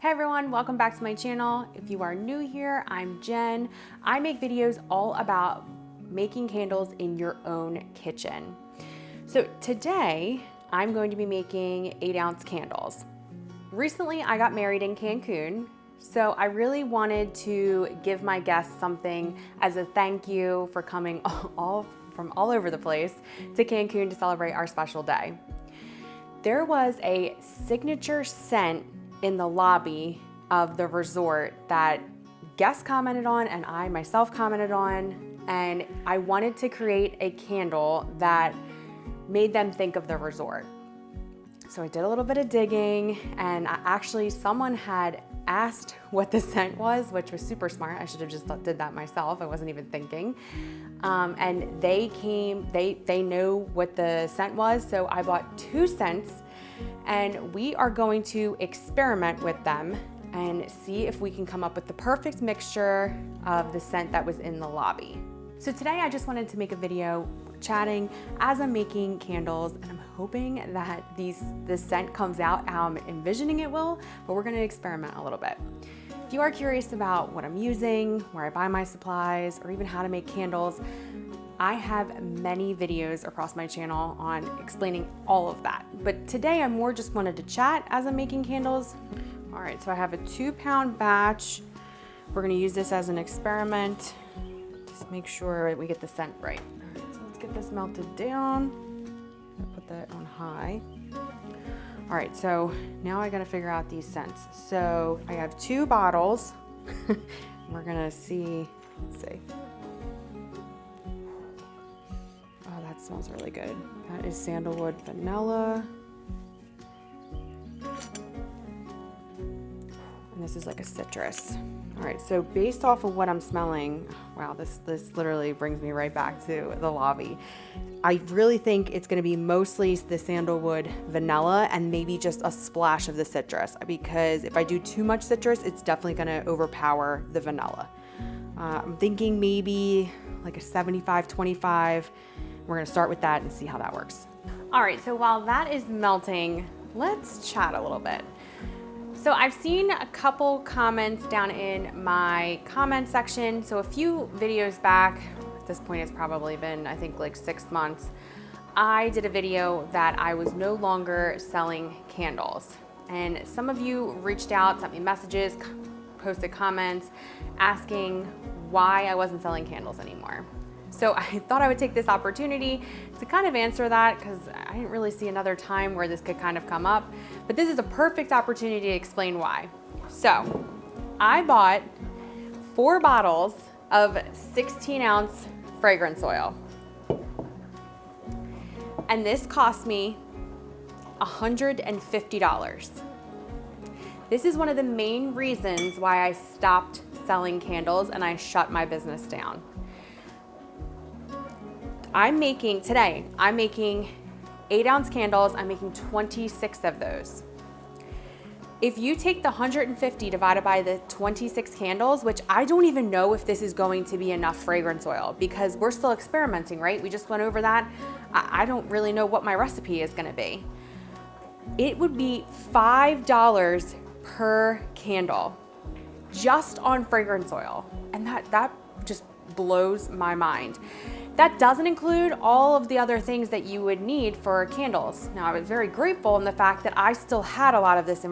Hey everyone, welcome back to my channel. If you are new here, I'm Jen. I make videos all about making candles in your own kitchen. So today, I'm going to be making 8-ounce candles. Recently, I got married in Cancun, so I really wanted to give my guests something as a thank you for coming from all over the place to Cancun to celebrate our special day. There was a signature scent in the lobby of the resort that guests commented on and I myself commented on, and I wanted to create a candle that made them think of the resort. So I did a little bit of digging, and someone had asked what the scent was, which was super smart. I should have just did that myself. I wasn't even thinking. And they know what the scent was, so I bought 2 scents, and we are going to experiment with them and see if we can come up with the perfect mixture of the scent that was in the lobby. So today I just wanted to make a video chatting as I'm making candles, and I'm hoping that this scent comes out how I'm envisioning it will, but we're gonna experiment a little bit. If you are curious about what I'm using, where I buy my supplies, or even how to make candles, I have many videos across my channel on explaining all of that. But today I more just wanted to chat as I'm making candles. All right, so I have a 2-pound batch. We're gonna use this as an experiment. Just make sure we get the scent right. All right, so let's get this melted down. I'll put that on high. All right, so now I gotta figure out these scents. So I have 2 bottles. We're gonna see, let's see. Oh, that smells really good. That is sandalwood vanilla. And this is like a citrus. All right, so based off of what I'm smelling, wow, this literally brings me right back to the lobby. I really think it's gonna be mostly the sandalwood vanilla and maybe just a splash of the citrus, because if I do too much citrus, it's definitely gonna overpower the vanilla. I'm thinking maybe like a 75-25. We're gonna start with that and see how that works. All right, so while that is melting, let's chat a little bit. So I've seen a couple comments down in my comment section. So a few videos back, at this point it's probably been, I think, like 6 months, I did a video that I was no longer selling candles. And some of you reached out, sent me messages, posted comments asking why I wasn't selling candles anymore. So I thought I would take this opportunity to kind of answer that, because I didn't really see another time where this could kind of come up, but this is a perfect opportunity to explain why. So I bought 4 bottles of 16-ounce fragrance oil, and this cost me $150. This is one of the main reasons why I stopped selling candles and I shut my business down. Today, I'm making 8-ounce candles. I'm making 26 of those. If you take the 150 divided by the 26 candles, which I don't even know if this is going to be enough fragrance oil, because we're still experimenting, right? We just went over that. I don't really know what my recipe is gonna be. It would be $5 per candle just on fragrance oil. And that just blows my mind. That doesn't include all of the other things that you would need for candles. Now, I was very grateful in the fact that I still had a lot of this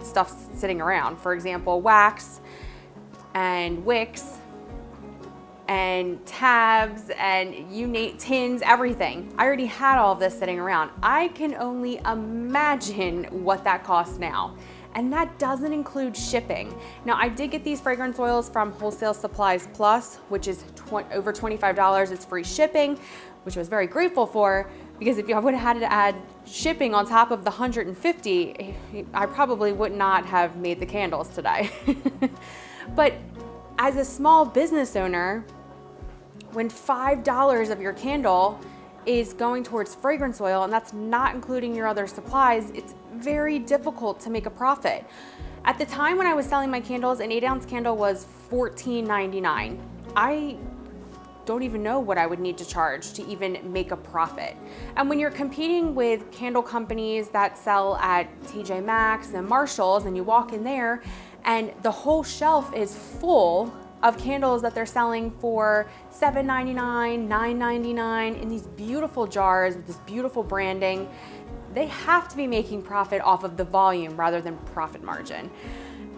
stuff sitting around. For example, wax and wicks and tabs and tins, everything. I already had all of this sitting around. I can only imagine what that costs now. And that doesn't include shipping. Now, I did get these fragrance oils from Wholesale Supplies Plus, which is over $25. It's free shipping, which I was very grateful for, because if I would have had to add shipping on top of the 150, I probably would not have made the candles today. But as a small business owner, when $5 of your candle is going towards fragrance oil, and that's not including your other supplies, it's very difficult to make a profit. At the time when I was selling my candles, an 8-ounce candle was $14.99. I don't even know what I would need to charge to even make a profit. And when you're competing with candle companies that sell at TJ Maxx and Marshalls, and you walk in there and the whole shelf is full of candles that they're selling for $7.99, $9.99 in these beautiful jars with this beautiful branding, they have to be making profit off of the volume rather than profit margin.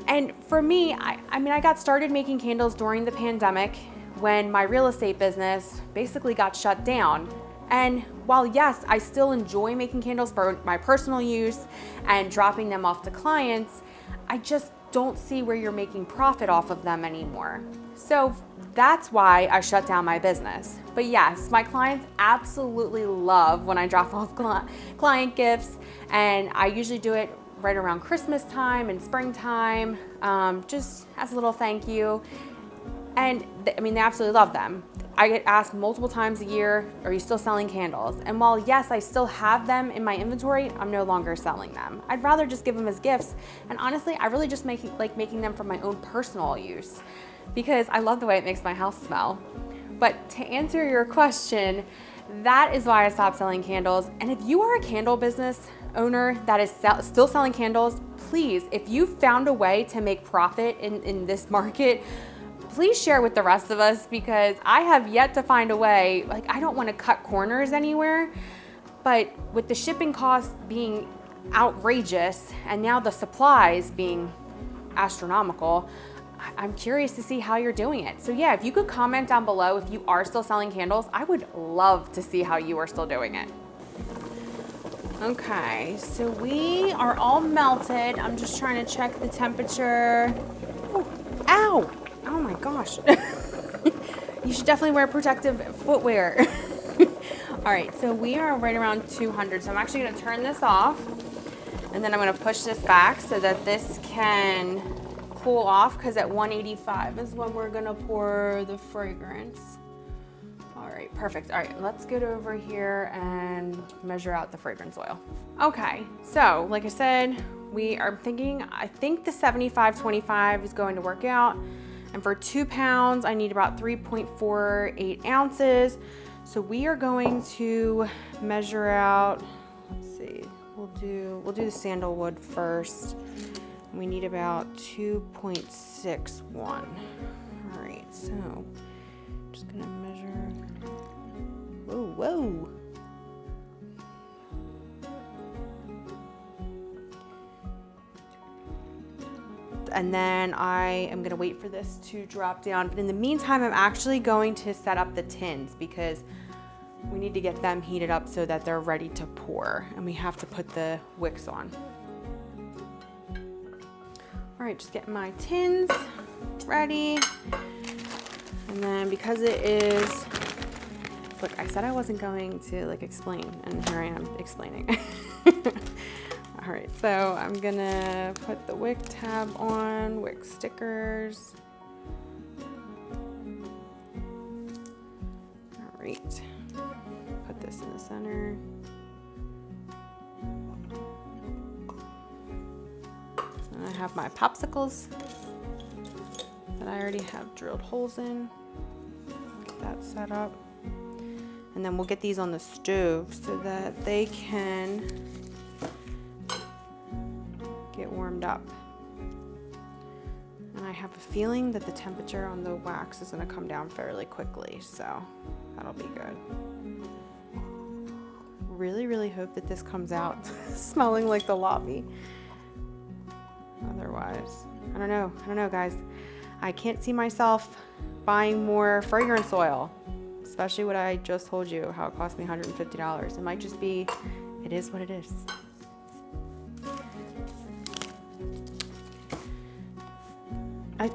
And for me, I got started making candles during the pandemic when my real estate business basically got shut down. And while yes, I still enjoy making candles for my personal use and dropping them off to clients, I just don't see where you're making profit off of them anymore. So that's why I shut down my business. But yes, my clients absolutely love when I drop off client gifts, and I usually do it right around Christmas time and springtime, just as a little thank you. And they absolutely love them. I get asked multiple times a year, are you still selling candles? And while yes, I still have them in my inventory, I'm no longer selling them. I'd rather just give them as gifts. And honestly, I really just like making them for my own personal use because I love the way it makes my house smell. But to answer your question, that is why I stopped selling candles. And if you are a candle business owner that is still selling candles, please, if you found a way to make profit in this market, please share with the rest of us, because I have yet to find a way. Like, I don't want to cut corners anywhere, but with the shipping costs being outrageous and now the supplies being astronomical, I'm curious to see how you're doing it. So yeah, if you could comment down below if you are still selling candles, I would love to see how you are still doing it. Okay, so we are all melted. I'm just trying to check the temperature. Ooh, ow! Oh my gosh. You should definitely wear protective footwear. All right, so we are right around 200. So I'm actually gonna turn this off, and then I'm gonna push this back so that this can cool off, because at 185 is when we're gonna pour the fragrance. All right, perfect. All right, let's get over here and measure out the fragrance oil. Okay, so like I said, I think the 75-25 is going to work out. And for 2 pounds, I need about 3.48 ounces. So we are going to measure out, let's see, we'll do the sandalwood first. We need about 2.61. All right, so just gonna measure. Whoa. And then I am gonna wait for this to drop down. But in the meantime, I'm actually going to set up the tins because we need to get them heated up so that they're ready to pour. And we have to put the wicks on. All right, just getting my tins ready. And then because it is, look, I said I wasn't going to explain, and here I am explaining. All right, so I'm gonna put the wick tab on, wick stickers. All right, put this in the center. And I have my popsicles that I already have drilled holes in. Get that set up. And then we'll get these on the stove so that they can get warmed up. And I have a feeling that the temperature on the wax is going to come down fairly quickly, so that'll be good. Really hope that this comes out smelling like the lobby. Otherwise, I don't know guys. I can't see myself buying more fragrance oil, especially what I just told you, how it cost me $150. It might just be, it is what it is.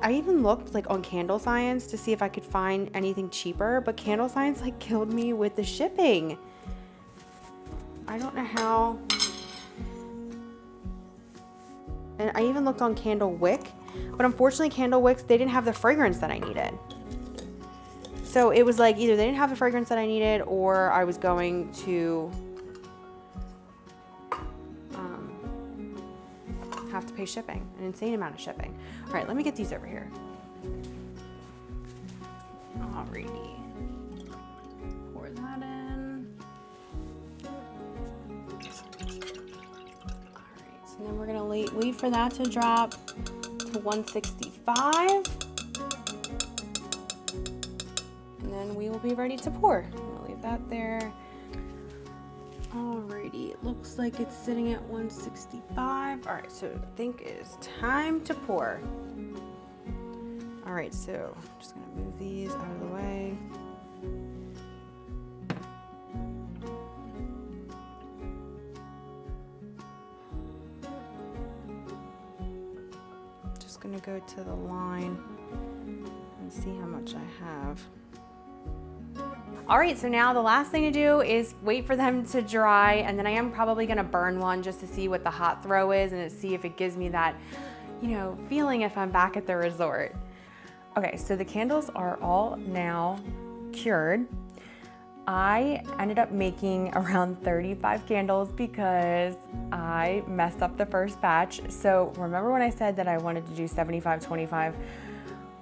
I even looked on Candle Science to see if I could find anything cheaper, but Candle Science killed me with the shipping. I don't know how. And I even looked on Candle Wick, but unfortunately Candle Wicks, they didn't have the fragrance that I needed. So it was either they didn't have the fragrance that I needed, or I was going to have to pay shipping, an insane amount of shipping. All right, let me get these over here. Alrighty. that in. All right, so then we're gonna wait for that to drop to 165. And then we will be ready to pour. I'm gonna leave that there. Alrighty, it looks like it's sitting at 165. All right, so I think it's time to pour. All right, so I'm just gonna move these out of the way. Just gonna go to the line and see how much I have. All right, so now the last thing to do is wait for them to dry, and then I am probably gonna burn one just to see what the hot throw is and to see if it gives me that, you know, feeling if I'm back at the resort. Okay, so the candles are all now cured. I ended up making around 35 candles because I messed up the first batch. So remember when I said that I wanted to do 75-25?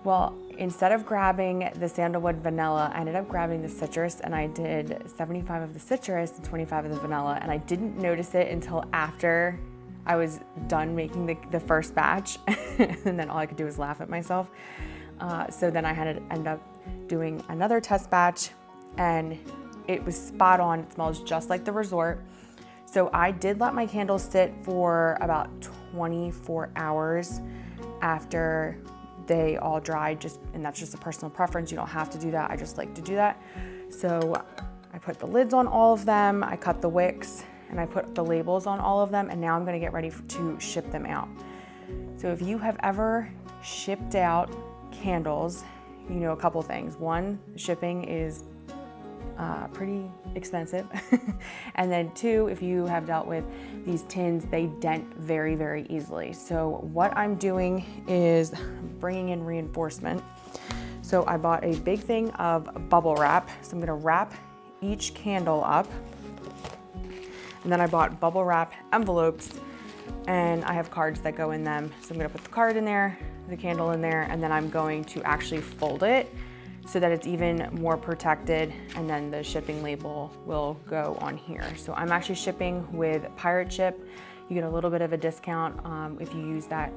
Well, instead of grabbing the sandalwood vanilla, I ended up grabbing the citrus, and I did 75 of the citrus and 25 of the vanilla, and I didn't notice it until after I was done making the first batch, and then all I could do was laugh at myself. So then I had to end up doing another test batch, and it was spot on. It smells just like the resort. So I did let my candles sit for about 24 hours after they all dried, and that's just a personal preference. You don't have to do that. I just like to do that. So I put the lids on all of them, I cut the wicks, and I put the labels on all of them, and now I'm gonna get ready to ship them out. So if you have ever shipped out candles, you know a couple things. One, shipping is pretty expensive. And then two, if you have dealt with these tins, they dent very, very easily. So what I'm doing is bringing in reinforcement. So I bought a big thing of bubble wrap. So I'm gonna wrap each candle up. And then I bought bubble wrap envelopes, and I have cards that go in them. So I'm gonna put the card in there, the candle in there, and then I'm going to actually fold it so that it's even more protected, and then the shipping label will go on here. So I'm actually shipping with Pirate Ship. You get a little bit of a discount if you use that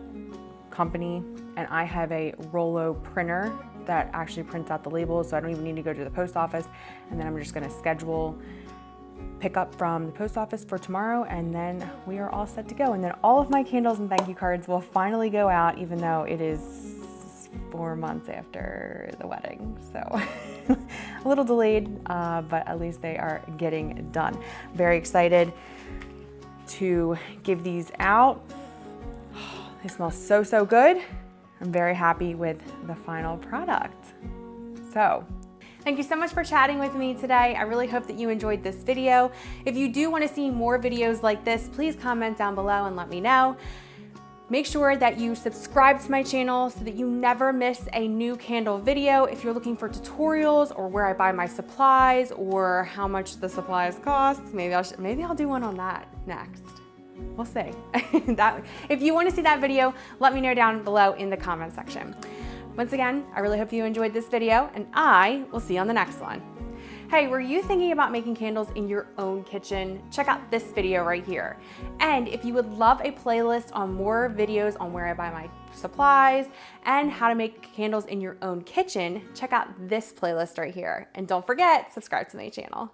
company. And I have a Rollo printer that actually prints out the labels, so I don't even need to go to the post office. And then I'm just gonna schedule pickup from the post office for tomorrow, and then we are all set to go. And then all of my candles and thank you cards will finally go out, even though it is 4 months after the wedding. So a little delayed, but at least they are getting done. Very excited to give these out. They smell so, so good. I'm very happy with the final product. So thank you so much for chatting with me today. I really hope that you enjoyed this video. If you do want to see more videos like this, please comment down below and let me know. Make sure that you subscribe to my channel so that you never miss a new candle video. If you're looking for tutorials or where I buy my supplies or how much the supplies cost, maybe I'll do one on that next. We'll see. If you want to see that video, let me know down below in the comment section. Once again, I really hope you enjoyed this video, and I will see you on the next one. Hey, were you thinking about making candles in your own kitchen? Check out this video right here. And if you would love a playlist on more videos on where I buy my supplies and how to make candles in your own kitchen, check out this playlist right here. And don't forget, subscribe to my channel.